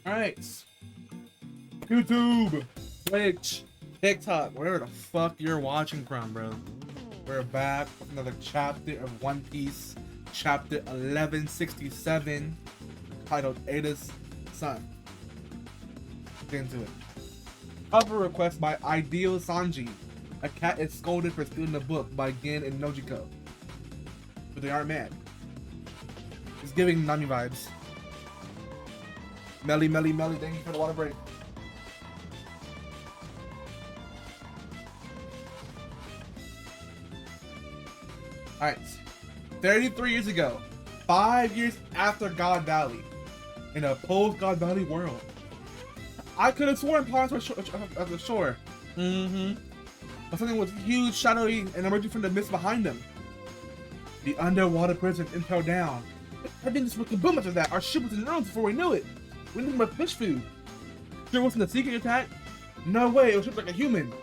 Alright. YouTube, Twitch, TikTok, wherever the fuck you're watching from, bro. We're back with another chapter of One Piece, chapter 1167, titled Ada's Son. Get into it. Cover request by Ideal Sanji. A cat is scolded for stealing a book by Gin and Nojiko. But they aren't mad. It's giving Nami vibes. Melly, Melly, Melly, thank you for the water break. Alright. 33 years ago, 5 years after God Valley, in a post-God Valley world, I could have sworn pirates were at the shore. But something was huge, shadowy, and emerging from the mist behind them. The underwater prison impelled down. Everything just went kaboom after that. Our ship was in ruins before we knew it. We didn't have fish food. Sure wasn't a secret attack? No way, it was shaped like a human.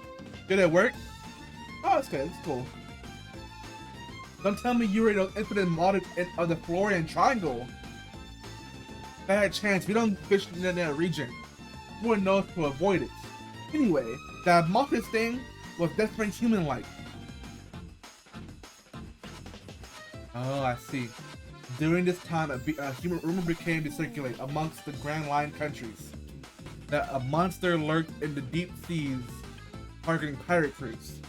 Did it work? Oh, it's good, it's cool. Don't tell me you were the infinite model of the Florian Triangle. Bad chance, we don't fish in that region. Everyone knows to avoid it. Anyway, that monstrous thing was definitely human-like. Oh, I see. During this time, a human rumor became to circulate amongst the Grand Line countries that a monster lurked in the deep seas, targeting pirate crews.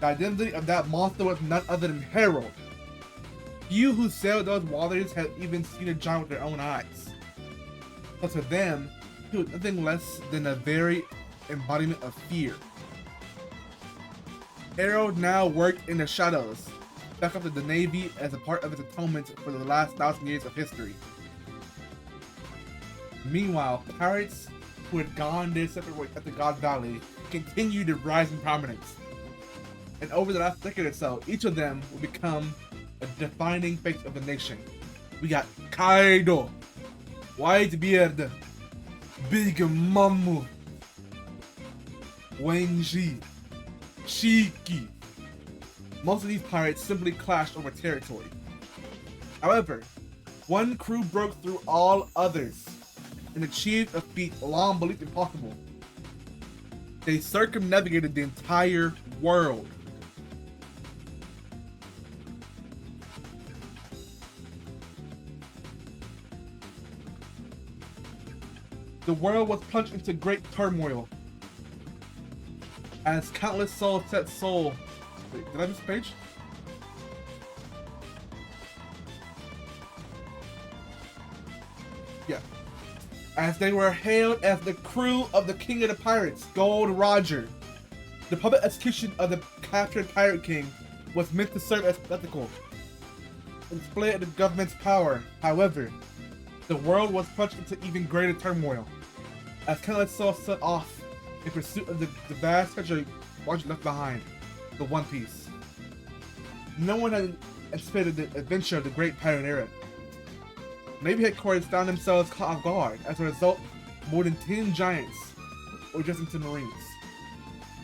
The identity of that monster was none other than Harold. Few who sailed those waters had even seen a giant with their own eyes. But to them, he was nothing less than a very embodiment of fear. Harold now worked in the shadows, back up to the Navy as a part of its atonement for the last 1,000 years of history. Meanwhile, pirates who had gone their separate ways at the God Valley continued to rise in prominence. And over the last decade or so, each of them will become a defining face of the nation. We got Kaido, Whitebeard, Big Mamu, Wenji, Shiki. Most of these pirates simply clashed over territory. However, one crew broke through all others and achieved a feat long believed impossible. They circumnavigated the entire world. The world was plunged into great turmoil as countless souls set soul. Wait, did I miss a page? Yeah. As they were hailed as the crew of the King of the Pirates, Gold Roger. The public execution of the captured Pirate King was meant to serve as a spectacle and display of the government's power. However, the world was plunged into even greater turmoil as countless souls set off in pursuit of the vast treasure Roger left behind. The One Piece. No one had anticipated the adventure of the Great Pirate Era. Navy headquarters found themselves caught off guard. As a result, more than 10 giants were adjusting to Marines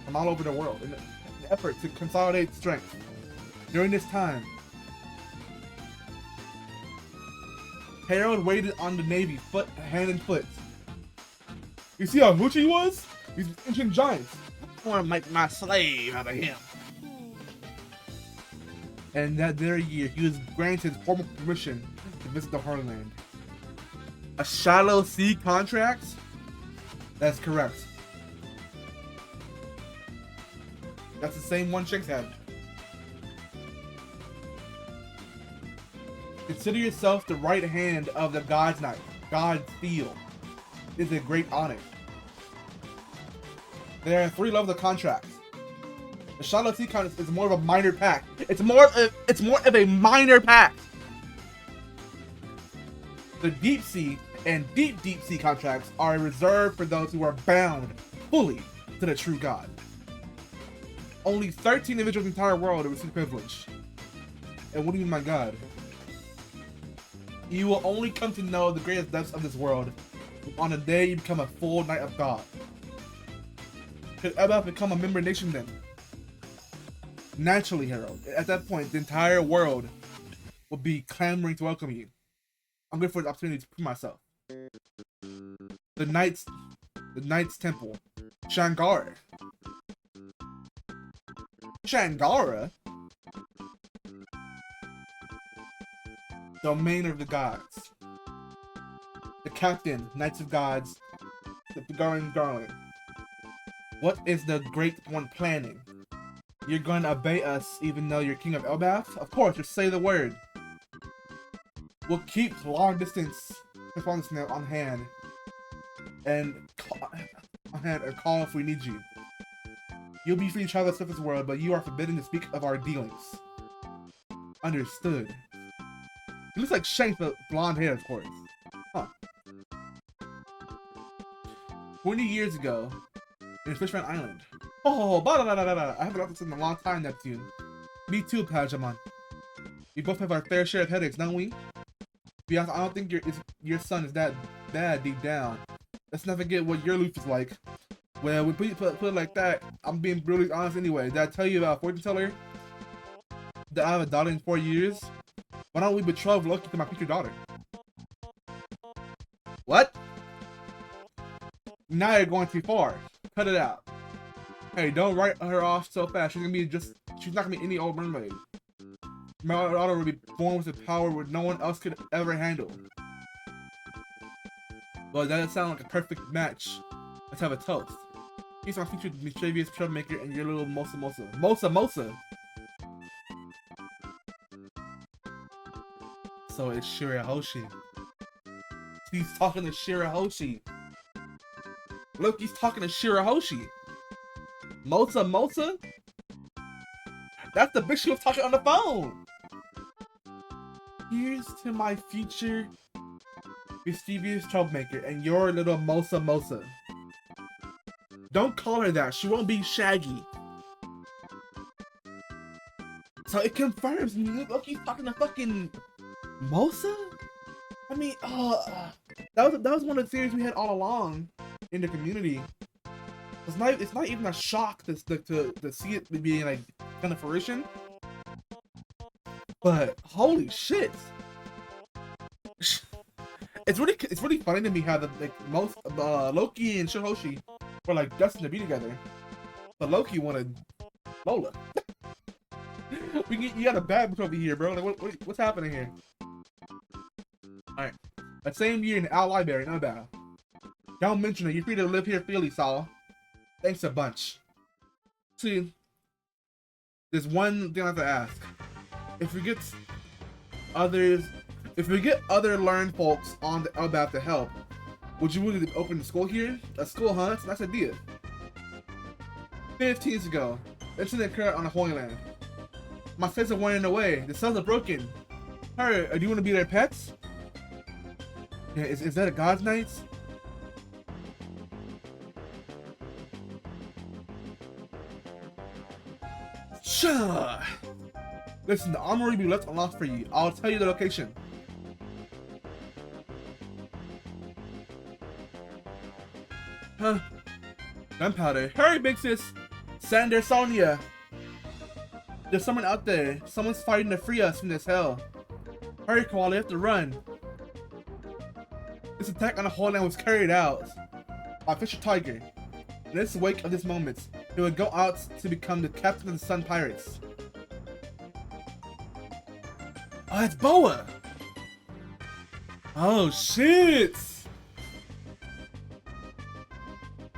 from all over the world in an effort to consolidate strength. During this time, Harold waited on the Navy hand and foot. You see how hoochie he was? These ancient giants. I want to make my slave out of him. And that very year, he was granted formal permission to visit the Heartland. A shallow sea contract? That's correct. That's the same one Shanks had. Consider yourself the right hand of the God's Knight. God's Steel. It is a great honor. There are 3 levels of contracts. The shallow sea contract is more of a minor pact. It's more of a minor pact. The deep sea and deep sea contracts are reserved for those who are bound fully to the true God. Only 13 individuals in the entire world have received privilege. And what do you mean, my God? You will only come to know the greatest depths of this world on the day you become a full Knight of God. Could ELBAF become a member nation then? Naturally, Harold. At that point, the entire world will be clamoring to welcome you. I'm good for the opportunity to prove myself. The Knight's Temple. Shangara. Shangara? Domain of the gods. The captain, Knights of Gods, the Garland. What is the Great One planning? You're going to obey us even though you're king of ELBAF? Of course, just say the word. We'll keep long distance correspondence on hand and call if we need you. You'll be free to travel the surface world, but you are forbidden to speak of our dealings. Understood. He looks like Shanks, but blonde hair, of course. Huh. 20 years ago, in Fishman Island. Oh, blah, blah, blah, blah, blah. I haven't done this in a long time, Neptune. Me too, Pajamon. We both have our fair share of headaches, don't we? Be honest, I don't think your son is that bad deep down. Let's not forget what your loop is like. Well, we put it like that. I'm being brutally honest anyway. Did I tell you about fortune teller? That I have a daughter in 4 years? Why don't we betroth Loki to my future daughter? What? Now you're going too far. Cut it out. Hey, don't write her off so fast. She's not gonna be any old mermaid. My daughter will be born with a power which no one else could ever handle. Well, that doesn't sound like a perfect match. Let's have a toast. He's my future mischievous troublemaker and your little Mosa. So it's Shirahoshi. He's talking to Shirahoshi. Loki's talking to Shirahoshi. Mosa? That's the bitch she was talking on the phone. Here's to my future mischievous troublemaker and your little Mosa. Don't call her that. She won't be Shaggy. So it confirms Loki's talking to fucking Mosa? I mean, that was one of the theories we had all along in the community. It's not even a shock to see it being like kind of fruition. But holy shit. It's really funny to me how most Loki and Shirahoshi were like destined to be together, but Loki wanted Lola. You got a bad bitch over here, bro. Like, what's happening here? All right, that same year in the Owl Library, no doubt. Don't mention it. You're free to live here freely, Saul. Thanks a bunch. See, there's one thing I have to ask. If we get other learned folks on the ELBAF to help, would you really open the school here? A school, huh? That's a nice idea. 15 years ago, incident occurred on the Holy Land. My slaves are wandering away. The cells are broken. Hurry, do you want to be their pets? Yeah, is that a God's Knights? Sure. Listen, the armory will be left unlocked for you. I'll tell you the location. Huh? Gunpowder. Hurry, big sis! Sander Sonia! There's someone out there. Someone's fighting to free us from this hell. Hurry, Koala, you have to run. This attack on the Holy Land was carried out by Fisher Tiger. In this wake of this moment, he would go out to become the captain of the Sun Pirates. Oh, it's Boa! Oh, shit!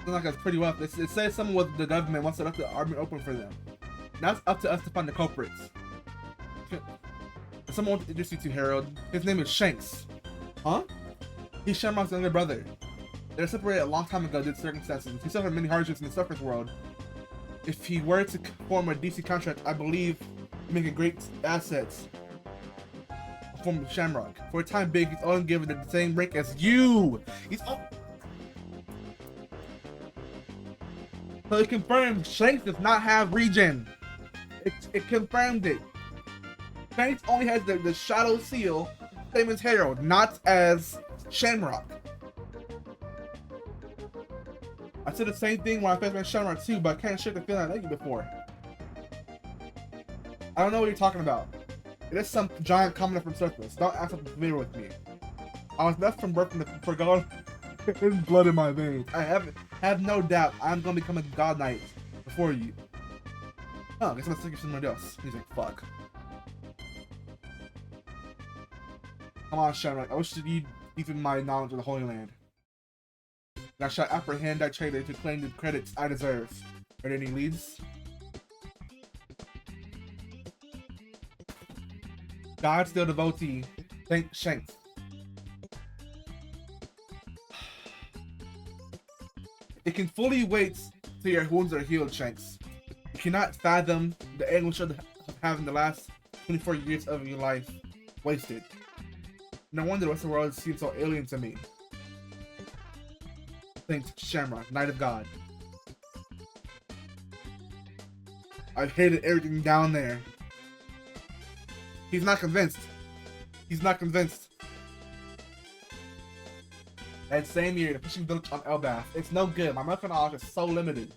Looks like that's pretty well. It says someone with the government wants to let the army open for them. Now it's up to us to find the culprits. Someone wants to introduce you to Harold. His name is Shanks. Huh? He's Shamrock's younger brother. They were separated a long time ago due to circumstances. He suffered many hardships in the surface world. If he were to form a DC contract, I believe he'd make a great asset. Form of Shamrock. For a time being, he's only given the same rank as you. He's all. So it confirmed Shanks does not have regen. It confirmed it. Shanks only has the shadow seal, same as Harold, not as Shamrock. I said the same thing when I first met Shamrock too, but I can't shake the feeling I met you before. I don't know what you're talking about. It is some giant commoner from surface. Don't act like you're familiar with me. I was left from birth from the forgotten There's blood in my veins. I have no doubt I'm gonna become a god knight before you. Oh, I guess I'm gonna stick with somebody else. He's like, fuck. Come on, Shanrak. I wish you'd deepen my knowledge of the Holy Land. I shall apprehend that traitor to claim the credits I deserve. Are there any leads? God still devotee. Thank Shanks. It can fully wait till your wounds are healed, Shanks. You cannot fathom the anguish of having the last 24 years of your life wasted. No wonder the rest of the world seems so alien to me. Thanks, Shamrock, Knight of God. I've hated everything down there. He's not convinced. He's not convinced. That same year, the fishing village on ELBAF. It's no good. My medical knowledge is so limited.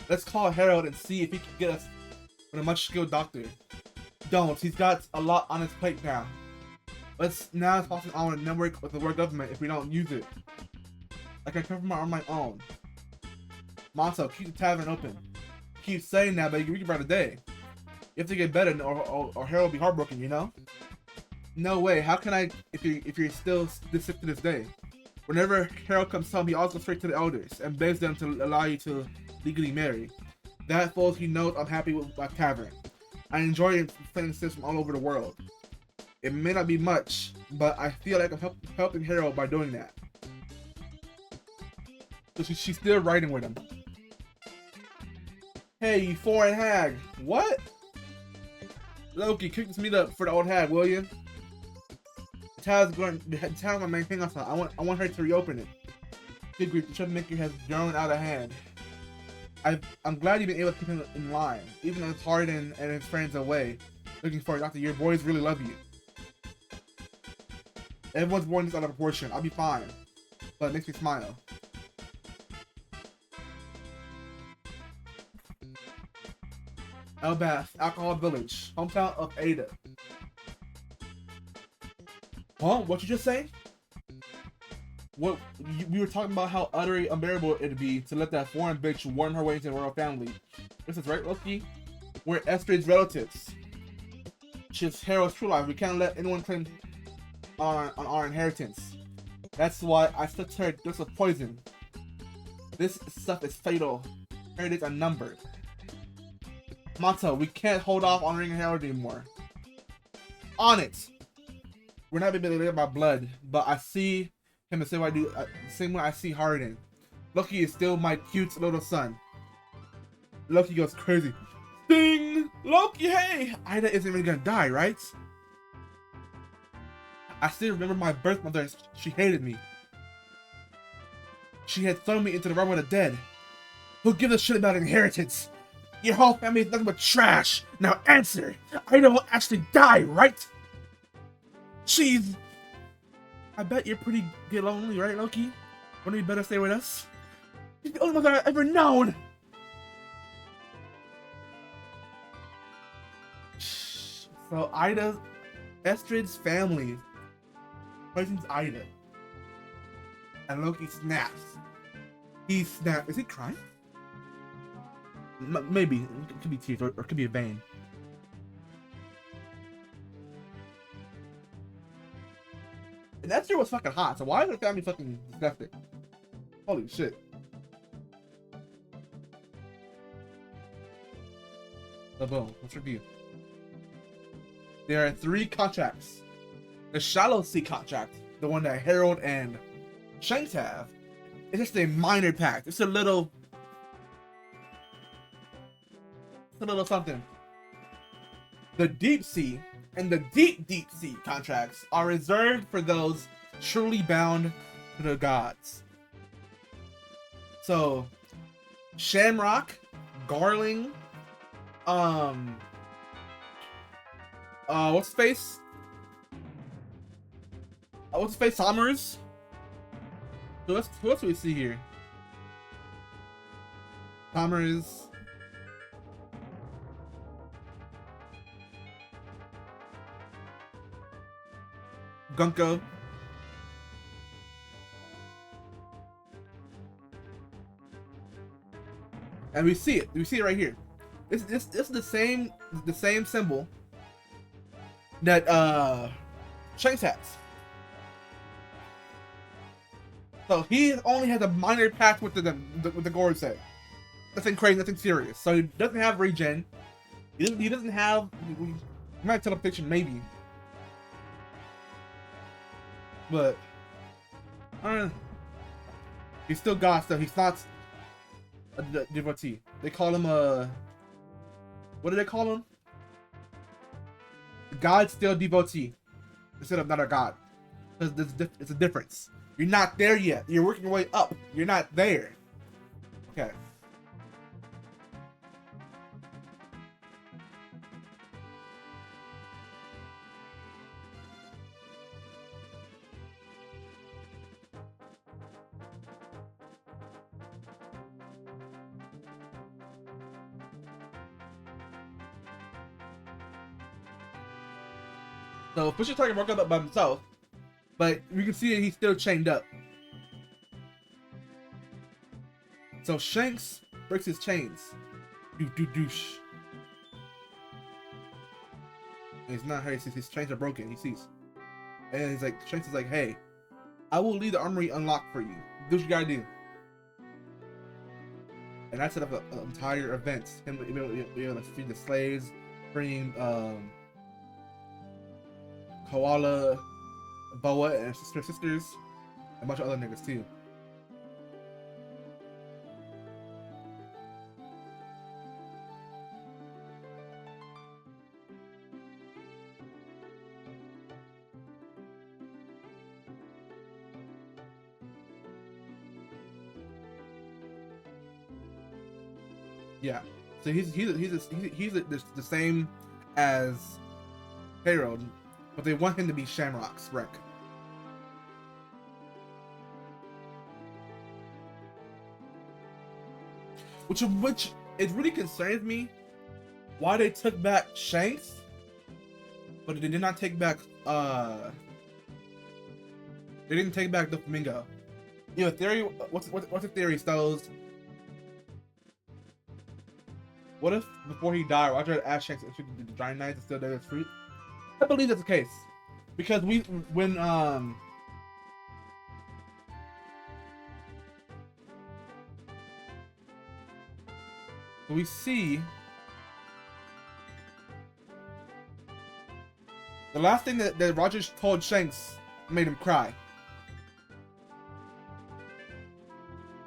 Let's call HARALD and see if he can get us with a much skilled doctor. Don't. He's got a lot on his plate now. Let's now toss it on a network with the world government if we don't use it. I can cover on my own. Monto, keep the tavern open. Keep saying that, but you can by the day. You have to get better, or Harold will be heartbroken. You know? No way. How can I? If you're still this sick to this day? Whenever Harold comes home, he always goes straight to the elders and begs them to allow you to legally marry. That falls, he knows I'm happy with my tavern. I enjoy playing this from all over the world. It may not be much, but I feel like I'm helping Harold by doing that. So she's still writing with him. Hey, you foreign hag. What? Loki, kick this meet up for the old hag, will you? The town's my main thing. I want her to reopen it. Big grief, the troublemaker has grown out of hand. I'm glad you've been able to keep him in line, even though it's hard and his friends away. Looking for it after your boys really love you. Everyone's born this out of proportion. I'll be fine, but it makes me smile. ELBAF, Alcohol Village, hometown of Ada. Huh? What you just say? What we were talking about how utterly unbearable it'd be to let that foreign bitch worm her way into the royal family. This is right, Loki. We're Estrid's relatives. She's Harold's true life. We can't let anyone claim on our inheritance. That's why I stuck to her dose of poison. This stuff is fatal. Heritage unnumbered. Mata, we can't hold off honoring Harold anymore. On it. We're not being related by blood, but I see him the same way I do, same way I see Harden. Loki is still my cute little son. Loki goes crazy. Ding! Loki, hey! Ida isn't really gonna die, right? I still remember my birth mother. She hated me. She had thrown me into the realm of the dead. Who gives a shit about inheritance? Your whole family is nothing but trash. Now answer. Ida will actually die, right? Jeez. I bet you're pretty get lonely, right, Loki? Wouldn't you better stay with us? She's the only mother I've ever known. So Ida, Estrid's family poisons Ida, and Loki snaps. He snaps. Is he crying? Maybe it could be tears, or it could be a vein. And Estrid was fucking hot, so why is her family fucking disgusting? Holy shit. So boom, let's review. There are 3 contracts. The Shallow Sea contract, the one that Harold and Shanks have, it's just a minor pact. It's a little something. The Deep Sea and the Deep Sea contracts are reserved for those truly bound to the gods. So, Shamrock, Garling, what's his face? What's his face? Summers. So who else do we see here? Summers. Gunko. and we see it. We see it right here. This is the same symbol that Shanks has. So he only has a minor patch with the Gourd set. Nothing crazy, nothing serious. So he doesn't have regen. He doesn't have. You might tell a picture maybe, but he's still God stuff. He's not a devotee. They call him a. What do they call him? God still devotee instead of not a god. Because it's a difference. You're not there yet. You're working your way up. You're not there. Okay. So Fisher Tiger woke up by himself, but you can see that he's still chained up. So Shanks breaks his chains. Douche. And he's not hurt. His chains are broken. He sees, and he's like, Shanks is like, "Hey, I will leave the armory unlocked for you. Do what you gotta do." And I set up an entire event. Him able to free the slaves, freeing Koala, Boa, and her sisters, and a bunch of other niggas too. Yeah, so he's the same as HARALD, but they want him to be Shamrock's wreck. Which it really concerns me why they took back Shanks, but they did not take back they didn't take back the Flamingo. You know, theory. What's the theory, Stellos? What if before he died, Roger had asked Shanks to shoot the giant knights and still did his fruit? I believe that's the case, because when we see the last thing that Roger told Shanks made him cry.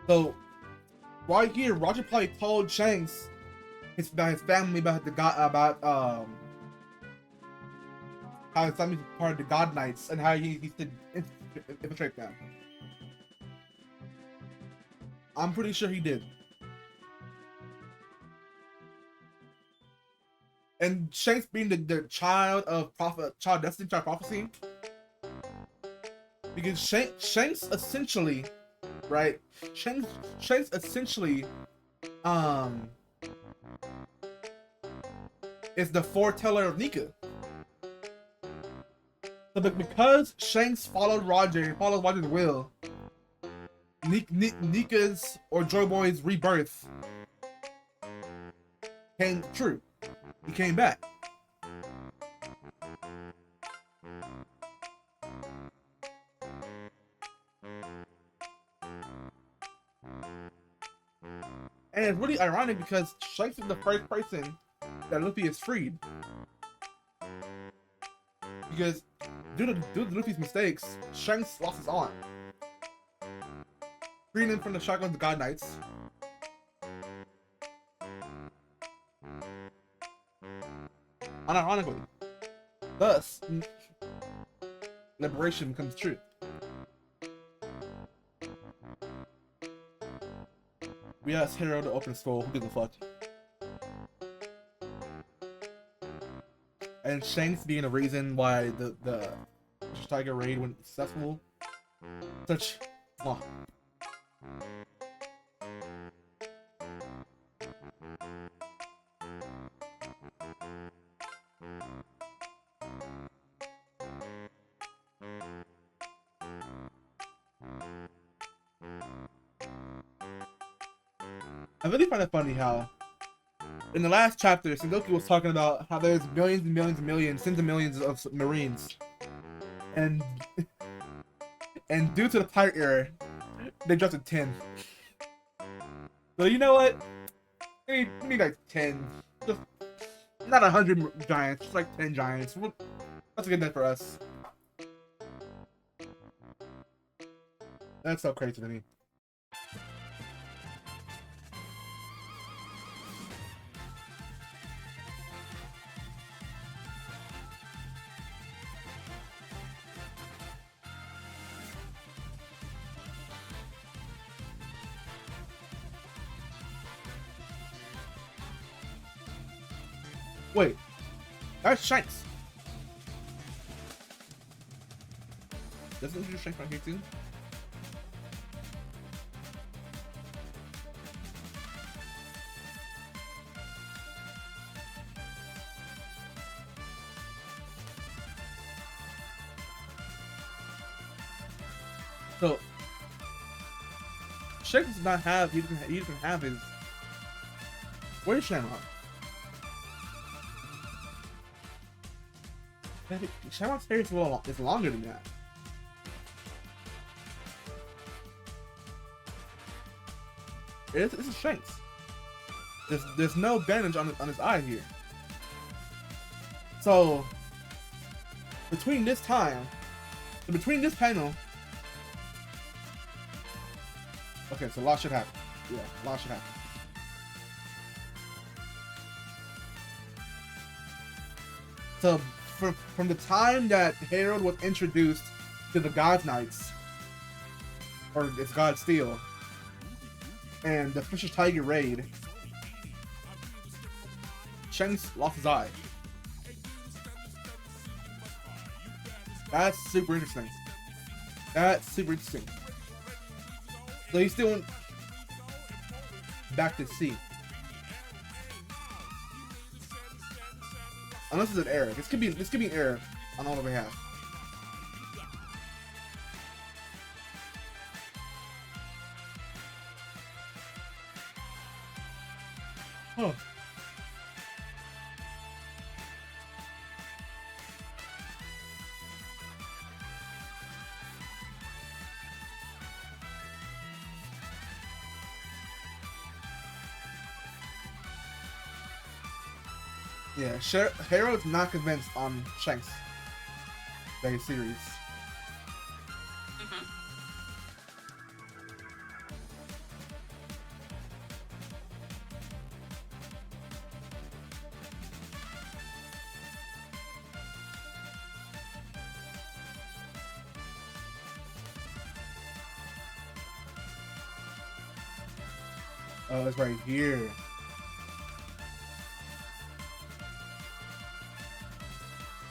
So right here, Roger probably told Shanks about his family, about the god, about how his family's part of the God Knights, and how he should infiltrate them. I'm pretty sure he did. And Shanks being the child of destiny, child prophecy, because Shanks essentially, right? Shanks essentially, is the foreteller of Nika. So because Shanks followed Roger's will, Nika's or Joy Boy's rebirth came true. He came back. And it's really ironic because Shanks is the first person that Luffy is freed. Because due to Luffy's mistakes, Shanks lost his arm. Freeing him from the shackles of the God Knights. Unironically. Thus, liberation becomes true. We asked Hero to open scroll, who gives a fuck? And Shanks being a reason why the Tiger raid went successful. Such really find it funny how in the last chapter, Sengoku was talking about how there's millions and millions and millions, tens of millions of Marines, and due to the pirate era, they dropped to 10. So you know what? We need like 10, just not 100 giants, just like 10 giants. That's a good net for us. That's so crazy to me. Wait, that's Shanks. Doesn't it introduce Shanks right here too? So Shanks does not have. He doesn't have his. Where's Shamrock? Shamrock's hair is longer than that. This is Shanks. There's no bandage on his eye here. So between this panel, okay, so a lot should happen. Yeah, a lot should happen. So from the time that Harold was introduced to the God Knights, or it's God Steel, and the Fisher Tiger raid, Shanks lost his eye. That's super interesting. So he still went back to sea. Unless it's an error. This could be an error on all of behalf. Huh. Yeah, Harold's not convinced on Shanks' series. Oh, it's right here.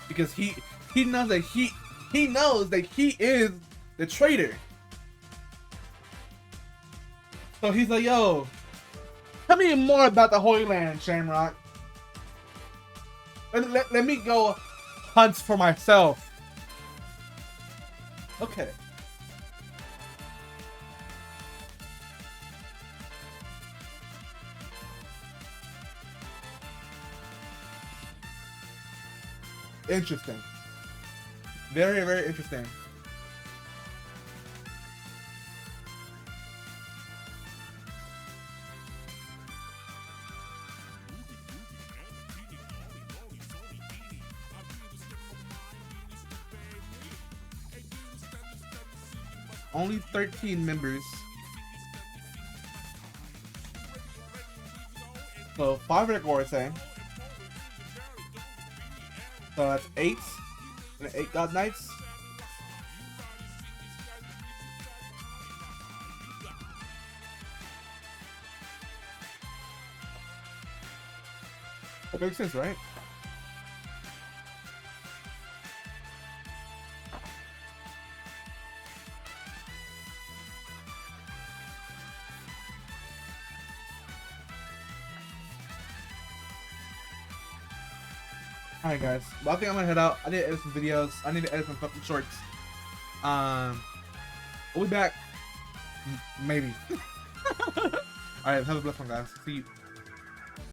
Because he knows that he knows that he is the traitor. So he's like, yo, tell me more about the Holy Land, Shamrock. Let me go hunt for myself. Okay. Interesting. Very, very interesting. Only 13 members. So 5 Rick Orsay. So that's 8. And 8 God Knights. That makes sense, right? Alright guys, well, I think I'm gonna head out. I need to edit some videos. I need to edit some fucking shorts. We'll be back. Maybe. Alright, have a blessed one, guys. See you.